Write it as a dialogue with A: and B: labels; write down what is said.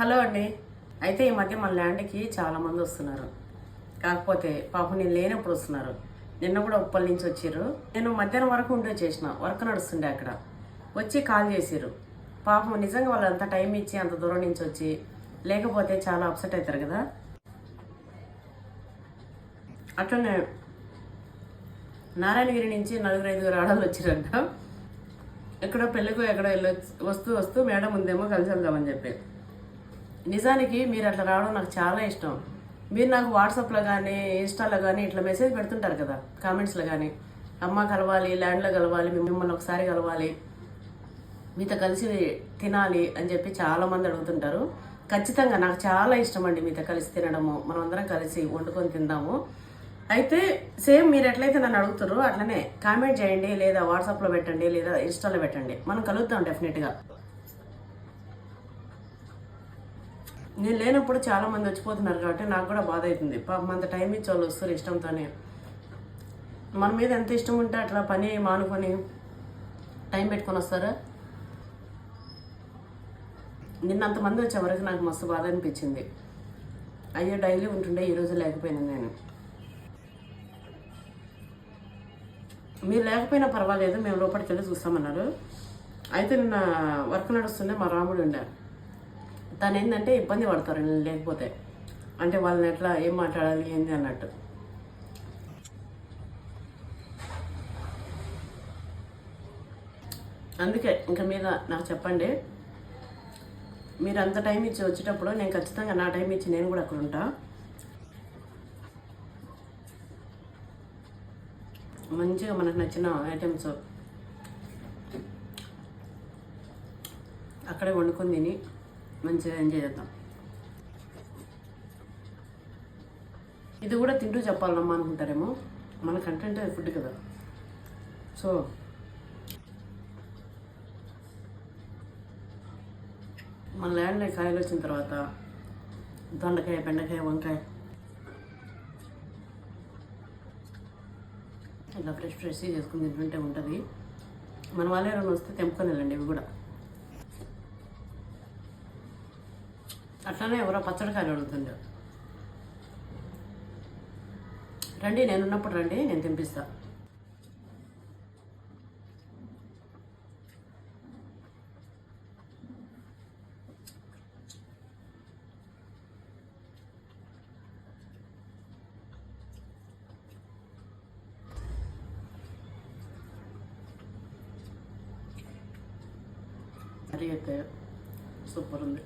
A: Hello అండి. అయితే ఈ మధ్య మన ల్యాండ్కి చాలామంది వస్తున్నారు. కాకపోతే పాపం నేను లేనప్పుడు వస్తున్నారు. నిన్న కూడా ఉప్పల్ నుంచి వచ్చారు. నేను మధ్యాహ్నం వరకు ఉండే చేసిన వర్క్ నడుస్తుండే అక్కడ వచ్చి కాల్ చేసారు. పాపం నిజంగా వాళ్ళు అంత టైం ఇచ్చి అంత దూరం నుంచి వచ్చి లేకపోతే చాలా అప్సెట్ అవుతారు కదా. అట్లనే నారాయణగిరి నుంచి 4-5 ఆడవాళ్ళు వచ్చారంట. ఎక్కడో పెళ్ళికో ఎక్కడో వస్తూ వస్తూ మేడం ఉందేమో కలిసి వెళ్దామని చెప్పి. నిజానికి మీరు అట్లా రావడం నాకు చాలా ఇష్టం. మీరు నాకు వాట్సాప్లో కానీ ఇన్స్టాలో కానీ ఇట్లా మెసేజ్ పెడుతుంటారు కదా, కామెంట్స్లో కానీ, అమ్మ కలవాలి, ల్యాండ్లో కలవాలి, మిమ్మల్ని ఒకసారి కలవాలి, మీతో కలిసి తినాలి అని చెప్పి చాలామంది అడుగుతుంటారు. ఖచ్చితంగా నాకు చాలా ఇష్టం అండి మీతో కలిసి తినడము, మనం అందరం కలిసి వండుకొని తిందాము. అయితే సేమ్ మీరు ఎట్లయితే నన్ను అడుగుతారో అట్లనే కామెంట్ చేయండి, లేదా వాట్సాప్లో పెట్టండి, లేదా ఇన్స్టాలో పెట్టండి, మనం కలుద్దాం డెఫినెట్గా. నేను లేనప్పుడు చాలా మంది వచ్చిపోతున్నారు కాబట్టి నాకు కూడా బాధ అవుతుంది. పాపం అంత టైం ఇచ్చి వాళ్ళు వస్తారు ఇష్టంతోనే. మన మీద ఎంత ఇష్టం ఉంటే అట్లా పని మానుకొని టైం పెట్టుకొని వస్తారా. నిన్న అంతమంది వచ్చే వరకు నాకు మస్తు బాధ అనిపించింది. అయ్యో డైలీ ఉంటుండే ఈరోజు లేకపోయినా నేను. మీరు లేకపోయినా పర్వాలేదు, మేము లోపలికి వెళ్ళి చూస్తామన్నారు. అయితే నిన్న వర్క్ నడుస్తుండే మా రాముడు ఉండే. తను ఏంటంటే ఇబ్బంది పడతారు లేకపోతే, అంటే వాళ్ళని ఎట్లా ఏం మాట్లాడాలి ఏంది అన్నట్టు. అందుకే ఇంకా మీద నాకు చెప్పండి, మీరు అంత టైం ఇచ్చి వచ్చేటప్పుడు నేను ఖచ్చితంగా నా టైం ఇచ్చి నేను కూడా అక్కడ ఉంటా. మంచిగా మనకు నచ్చిన ఐటమ్స్ అక్కడే వండుకొని తిని మంచిగా ఎంజాయ్ చేద్దాం. ఇది కూడా తింటూ చెప్పాలమ్మా అనుకుంటారేమో, మన కంటెంట్ ఫుడ్ కదా. సో మన ల్యాండ్లో కాయలు వచ్చిన తర్వాత దొండకాయ, బెండకాయ, వంకాయ ఇలా ఫ్రెష్గా చేసుకుని తింటుంటే ఉంటుంది. మన వాళ్ళే ఎవరైనా వస్తే తెంపుకొని వెళ్ళండి ఇవి కూడా. అట్లానే ఎవరో పచ్చడికాయలు అడుగుతుండే. రండి, నేను ఉన్నప్పుడు రండి, నేను తెంపిస్తా. కర్రీ అయితే సూపర్ ఉంది.